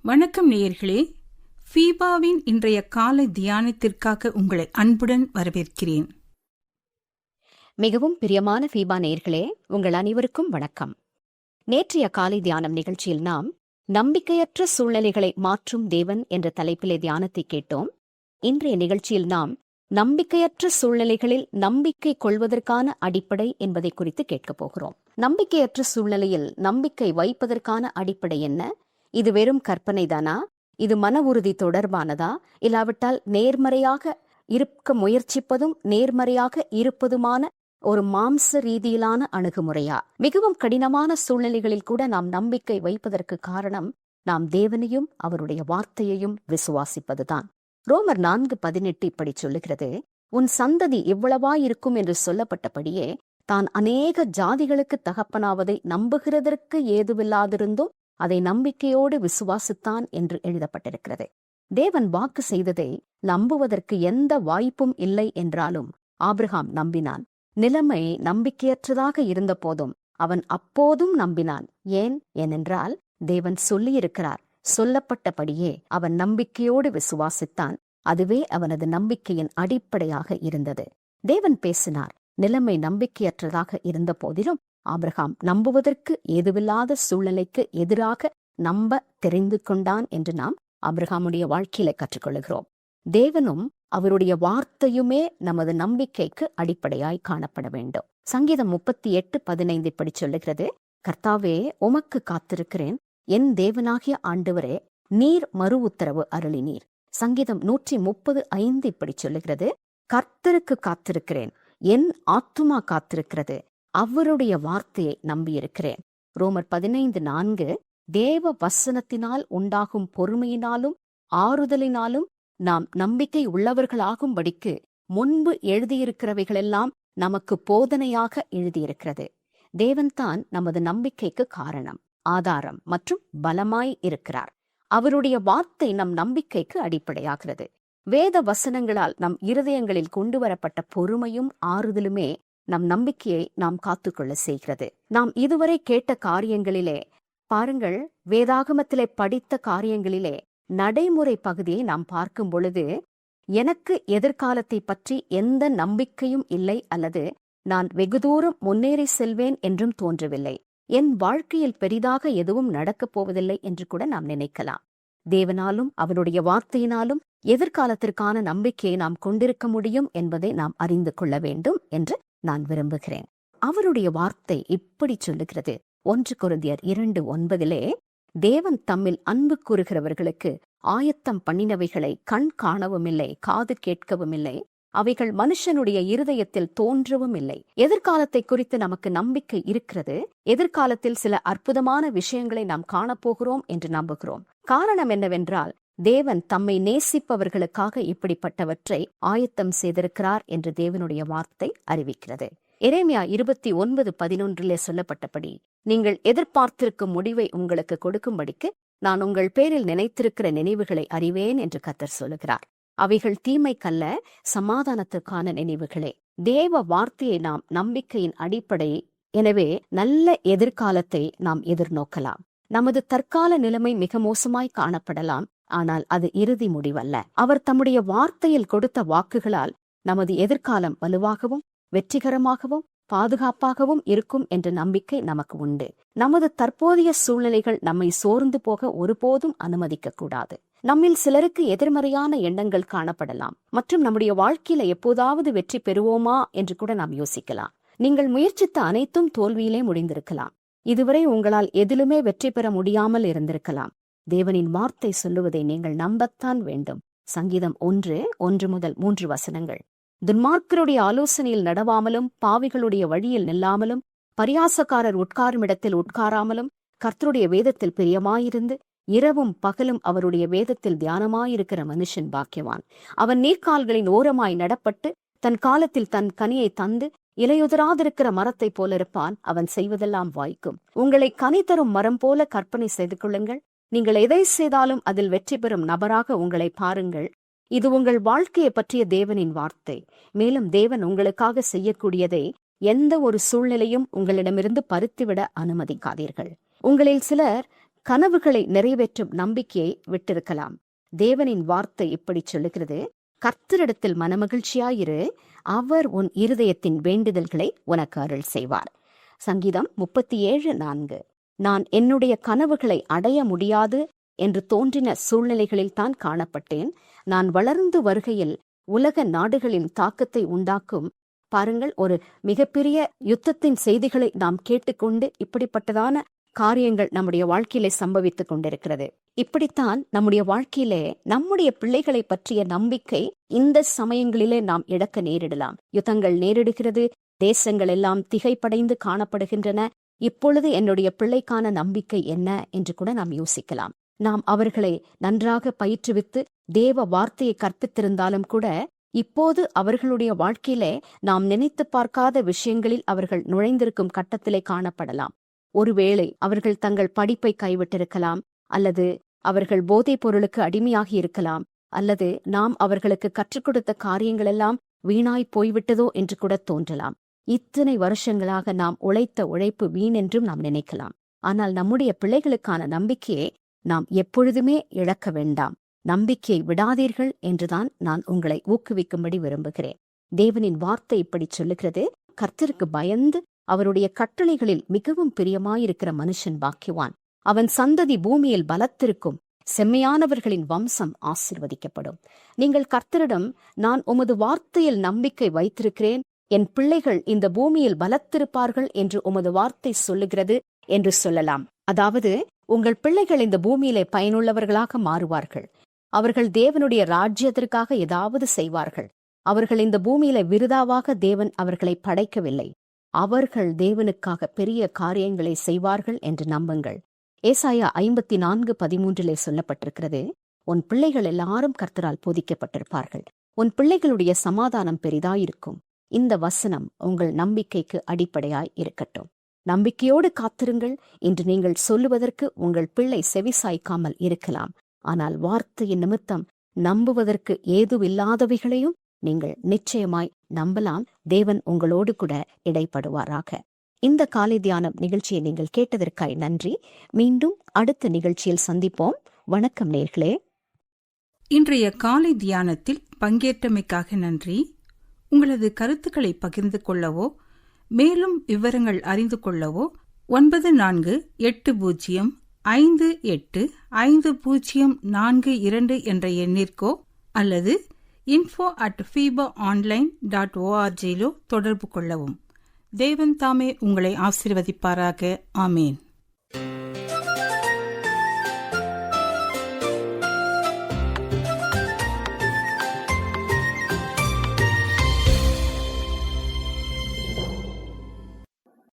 வணக்கம் நேயர்களே, ஃபீபாவின் இன்றைய காலை தியானத்திற்காக உங்களை அன்புடன் வரவேற்கிறேன். மிகவும் பிரியமான ஃபீபா நேயர்களே, உங்கள் அனைவருக்கும் வணக்கம். நேற்றைய காலை தியானம் நிகழ்ச்சியில் நாம் நம்பிக்கையற்ற சூழ்நிலைகளை மாற்றும் தேவன் என்ற தலைப்பிலே தியானத்தை கேட்டோம். இன்றைய நிகழ்ச்சியில் நாம் நம்பிக்கையற்ற சூழ்நிலைகளில் நம்பிக்கை கொள்வதற்கான அடிப்படை என்பதை குறித்து கேட்கப் போகிறோம். நம்பிக்கையற்ற சூழ்நிலையில் நம்பிக்கை வைப்பதற்கான அடிப்படை என்ன? இது வெறும் கற்பனைதானா? இது மன உறுதி தொடர்பானதா? இல்லாவிட்டால் நேர்மறையாக இருக்க முயற்சிப்பதும் நேர்மறையாக இருப்பதுமான ஒரு மாம்ச ரீதியிலான அணுகுமுறையா? மிகவும் கடினமான சூழ்நிலைகளில் கூட நாம் நம்பிக்கை வைப்பதற்கு காரணம் நாம் தேவனையும் அவருடைய வார்த்தையையும் விசுவாசிப்பதுதான். ரோமர் 4:18 இப்படி சொல்லுகிறது, உன் சந்ததி எவ்வளவாயிருக்கும் என்று சொல்லப்பட்டபடியே தான் அநேக ஜாதிகளுக்கு தகப்பனாவதை நம்புகிறதற்கு ஏதுவில்லாதிருந்தும் அதை நம்பிக்கையோடு விசுவாசித்தான் என்று எழுதப்பட்டிருக்கிறது. தேவன் வாக்கு செய்ததை நம்புவதற்கு எந்த வாய்ப்பும் இல்லை என்றாலும் ஆபிரகாம் நம்பினான். நிலைமை நம்பிக்கையற்றதாக இருந்த போதும் அவன் அப்போதும் நம்பினான். ஏனென்றால் தேவன் சொல்லியிருக்கிறார். சொல்லப்பட்டபடியே அவன் நம்பிக்கையோடு விசுவாசித்தான். அதுவே அவனது நம்பிக்கையின் அடிப்படையாக இருந்தது. தேவன் பேசினார். நிலைமை நம்பிக்கையற்றதாக இருந்த போதிலும் ஆபிரகாம் நம்புவதற்கு ஏதுவில்லாத சூழ்நிலைக்கு எதிராக நம்ப தெரிந்து கொண்டான் என்று நாம் ஆபிரகாமுடைய வாழ்க்கையில கற்றுக்கொள்கிறோம். தேவனும் அவருடைய வார்த்தையுமே நமது நம்பிக்கைக்கு அடிப்படையாய் காணப்பட வேண்டும். சங்கீதம் 38:15 இப்படி சொல்லுகிறது, கர்த்தாவே உமக்கு காத்திருக்கிறேன், என் தேவனாகிய ஆண்டவரே நீர் மறு உத்தரவு அருளினீர். சங்கீதம் 130:5 இப்படி சொல்லுகிறது, கர்த்தருக்கு காத்திருக்கிறேன், என் ஆத்துமா காத்திருக்கிறது, அவருடைய வார்த்தையை நம்பியிருக்கிறேன். ரோமர் 15:4 தேவ வசனத்தினால் உண்டாகும் பொறுமையினாலும் ஆறுதலினாலும் நாம் நம்பிக்கை உள்ளவர்களாகும்படிக்கு முன்பு எழுதியிருக்கிறவைகளெல்லாம் நமக்கு போதனையாக எழுதியிருக்கிறது. தேவன்தான் நமது நம்பிக்கைக்கு காரணம், ஆதாரம் மற்றும் பலமாய் இருக்கிறார். அவருடைய வார்த்தை நம் நம்பிக்கைக்கு அடிப்படையாகிறது. வேத வசனங்களால் நம் இருதயங்களில் கொண்டு வரப்பட்ட பொறுமையும் ஆறுதலுமே நம் நம்பிக்கையை நாம் காத்துக்கொள்ள செய்கிறது. நாம் இதுவரை கேட்ட காரியங்களிலே பாருங்கள், வேதாகமத்திலே படித்த காரியங்களிலே நடைமுறை பகுதியை நாம் பார்க்கும் பொழுது எனக்கு எதிர்காலத்தை பற்றி எந்த நம்பிக்கையும் இல்லை, அல்லது நான் வெகு தூரம் முன்னேறி செல்வேன் என்றும் தோன்றவில்லை. என் வாழ்க்கையில் பெரிதாக எதுவும் நடக்கப் போவதில்லை என்று கூட நாம் நினைக்கலாம். தேவனாலும் அவருடைய வார்த்தையினாலும் எதிர்காலத்திற்கான நம்பிக்கையை நாம் கொண்டிருக்க முடியும் என்பதை நாம் அறிந்து கொள்ள வேண்டும் என்று நான் விரும்புகிறேன். அவருடைய வார்த்தை இப்படி சொல்லுகிறது. 1 கொரிந்தியர் 2:9 தேவன் தம்மில் அன்பு கூறுகிறவர்களுக்கு ஆயத்தம் பண்ணினவைகளை கண் காணவும் இல்லை, காது கேட்கவும் இல்லை, அவைகள் மனுஷனுடைய இருதயத்தில் தோன்றவும் இல்லை. எதிர்காலத்தை குறித்து நமக்கு நம்பிக்கை இருக்கிறது. எதிர்காலத்தில் சில அற்புதமான விஷயங்களை நாம் காணப்போகிறோம் என்று நம்புகிறோம். காரணம் என்னவென்றால் தேவன் தம்மை நேசிப்பவர்களுக்காக இப்படிப்பட்டவற்றை ஆயத்தம் செய்திருக்கிறார் என்று தேவனுடைய வார்த்தை அறிவிக்கிறது. எரேமியா 29:11 சொல்லப்பட்டபடி, நீங்கள் எதிர்பார்த்திருக்கும் முடிவை உங்களுக்கு கொடுக்கும்படிக்கு நான் உங்கள் பேரில் நினைத்திருக்கிற நினைவுகளை அறிவேன் என்று கர்த்தர் சொல்லுகிறார். அவைகள் தீமைக்கல்ல, சமாதானத்துக்கான நினைவுகளே. தேவ வார்த்தையை நாம் நம்பிக்கையின் அடிப்படை. எனவே நல்ல எதிர்காலத்தை நாம் எதிர்நோக்கலாம். நமது தற்கால நிலைமை மிக மோசமாய் காணப்படலாம், ஆனால் அது இறுதி முடிவல்ல. அவர் தம்முடைய வார்த்தையில் கொடுத்த வாக்குகளால் நமது எதிர்காலம் வலுவாகவும் வெற்றிகரமாகவும் பாதுகாப்பாகவும் இருக்கும் என்ற நம்பிக்கை நமக்கு உண்டு. நமது தற்போதைய சூழ்நிலைகள் நம்மை சோர்ந்து போக ஒருபோதும் அனுமதிக்க கூடாது. நம்மில் சிலருக்கு எதிர்மறையான எண்ணங்கள் காணப்படலாம் மற்றும் நம்முடைய வாழ்க்கையில எப்போதாவது வெற்றி பெறுவோமா என்று கூட நாம் யோசிக்கலாம். நீங்கள் முயற்சித்த அனைத்தும் தோல்வியிலே முடிந்திருக்கலாம். இதுவரை உங்களால் எதிலுமே வெற்றி பெற முடியாமல் இருந்திருக்கலாம். தேவனின் வார்த்தை சொல்லுவதை நீங்கள் நம்பத்தான் வேண்டும். சங்கீதம் 1:1-3 துன்மார்க்கருடைய ஆலோசனையில் நடவாமலும், பாவிகளுடைய வழியில் நில்லாமலும், பரியாசக்காரர் உட்காரும் இடத்தில் உட்காராமலும், கர்த்தருடைய வேதத்தில் பிரியமாயிருந்து இரவும் பகலும் அவருடைய வேதத்தில் தியானமாயிருக்கிற மனுஷன் பாக்கியவான். அவன் நீர்க்கால்களின் ஓரமாய் நடப்பட்டு தன் காலத்தில் தன் கனியை தந்து இலையுதிராதிருக்கிற மரத்தை போல இருப்பான். அவன் செய்வதெல்லாம் வாய்க்கும். உங்களை கனி தரும் மரம் போல கற்பனை செய்து கொள்ளுங்கள். நீங்கள் எதை செய்தாலும் அதில் வெற்றி பெறும் நபராக உங்களை பாருங்கள். இது உங்கள் வாழ்க்கையை பற்றிய தேவனின் வார்த்தை. மேலும் தேவன் உங்களுக்காக செய்யக்கூடியதை எந்த ஒரு சூழ்நிலையும் உங்களிடமிருந்து பறித்துவிட அனுமதிக்காதீர்கள். உங்களில் சிலர் கனவுகளை நிறைவேற்றும் நம்பிக்கையை விட்டிருக்கலாம். தேவனின் வார்த்தை இப்படி சொல்லுகிறது, கர்த்தரிடத்தில் மனமகிழ்ச்சியாயிரு, அவர் உன் இருதயத்தின் வேண்டுதல்களை உனக்கு அருள் செய்வார். சங்கீதம் 37:4. நான் என்னுடைய கனவுகளை அடைய முடியாது என்று தோன்றின சூழ்நிலைகளில் தான் காணப்பட்டேன். நான் வளர்ந்து வருகையில் உலக நாடுகளின் தாக்கத்தை உண்டாக்கும், பாருங்கள், ஒரு மிகப்பெரிய யுத்தத்தின் செய்திகளை நாம் கேட்டுக்கொண்டு இப்படிப்பட்டதான காரியங்கள் நம்முடைய வாழ்க்கையிலே சம்பவித்துக் கொண்டிருக்கிறது. இப்படித்தான் நம்முடைய வாழ்க்கையிலே நம்முடைய பிள்ளைகளை பற்றிய நம்பிக்கை இந்த சமயங்களிலே நாம் இழக்க நேரிடலாம். யுத்தங்கள் நேரிடுகிறது, தேசங்கள் எல்லாம் திகைப்படைந்து காணப்படுகின்றன. இப்பொழுது என்னுடைய பிள்ளைக்கான நம்பிக்கை என்ன என்று கூட நாம் யோசிக்கலாம். நாம் அவர்களை நன்றாக பயிற்றுவித்து தேவ வார்த்தையை கற்பித்திருந்தாலும் கூட இப்போது அவர்களுடைய வாழ்க்கையிலே நாம் நினைத்து பார்க்காத விஷயங்களில் அவர்கள் நுழைந்திருக்கும் கட்டத்திலே காணப்படலாம். ஒருவேளை அவர்கள் தங்கள் படிப்பை கைவிட்டிருக்கலாம், அல்லது அவர்கள் போதைப் பொருளுக்கு அடிமையாகி இருக்கலாம், அல்லது நாம் அவர்களுக்கு கற்றுக் கொடுத்த காரியங்கள் எல்லாம் வீணாய் போய்விட்டதோ என்று கூட தோன்றலாம். இத்தனை வருஷங்களாக நாம் உழைத்த உழைப்பு வீண் என்றும் நாம் நினைக்கலாம். ஆனால் நம்முடைய பிள்ளைகளுக்கான நம்பிக்கையை நாம் எப்பொழுதுமே இழக்க வேண்டாம். நம்பிக்கையை விடாதீர்கள் என்றுதான் நான் உங்களை ஊக்குவிக்கும்படி விரும்புகிறேன். தேவனின் வார்த்தை இப்படி சொல்லுகிறது, கர்த்தருக்கு பயந்து அவருடைய கட்டளைகளில் மிகவும் பிரியமாயிருக்கிற மனுஷன் பாக்கியவான். அவன் சந்ததி பூமியில் பலத்திருக்கும், செம்மையானவர்களின் வம்சம் ஆசீர்வதிக்கப்படும். நீங்கள் கர்த்தரிடம், நான் உமது வார்த்தையில் நம்பிக்கை வைத்திருக்கிறேன், என் பிள்ளைகள் இந்த பூமியில் பலத்திருப்பார்கள் என்று உமது வார்த்தை சொல்லுகிறது என்று சொல்லலாம். அதாவது, உங்கள் பிள்ளைகள் இந்த பூமியிலே பயனுள்ளவர்களாக மாறுவார்கள். அவர்கள் தேவனுடைய ராஜ்யத்திற்காக ஏதாவது செய்வார்கள். அவர்கள் இந்த பூமியில விருதாவாக தேவன் அவர்களை படைக்கவில்லை. அவர்கள் தேவனுக்காக பெரிய காரியங்களை செய்வார்கள் என்று நம்புங்கள். ஏசாயா 54:13 சொல்லப்பட்டிருக்கிறது, உன் பிள்ளைகள் எல்லாரும் கர்த்தரால் போதிக்கப்பட்டிருப்பார்கள், உன் பிள்ளைகளுடைய சமாதானம் பெரிதாயிருக்கும். இந்த வசனம் உங்கள் நம்பிக்கைக்கு அடிப்படையாய் இருக்கட்டும். நம்பிக்கையோடு காத்திருங்கள். இன்று நீங்கள் சொல்லுவதற்கு உங்கள் பிள்ளை செவிசாய்க்காமல் இருக்கலாம். ஆனால் வார்த்தையின் நிமித்தம் நம்புவதற்கு ஏதுவில்லாதவைகளையும் நீங்கள் நிச்சயமாய் நம்பலாம். தேவன் உங்களோடு கூட இடைப்படுவாராக. இந்த காலை தியானம் நிகழ்ச்சியை நீங்கள் கேட்டதற்காய் நன்றி. மீண்டும் அடுத்த நிகழ்ச்சியில் சந்திப்போம். வணக்கம் நேயர்களே. இன்றைய காலை தியானத்தில் பங்கேற்றமைக்காக நன்றி. உங்களது கருத்துக்களை பகிர்ந்து கொள்ளவோ மேலும் விவரங்கள் அறிந்து கொள்ளவோ 9458585042 என்ற எண்ணிற்கோ அல்லது info@fibaonline.org தொடர்பு கொள்ளவும். தேவன் தாமே உங்களை ஆசீர்வதிப்பாராக. ஆமேன்.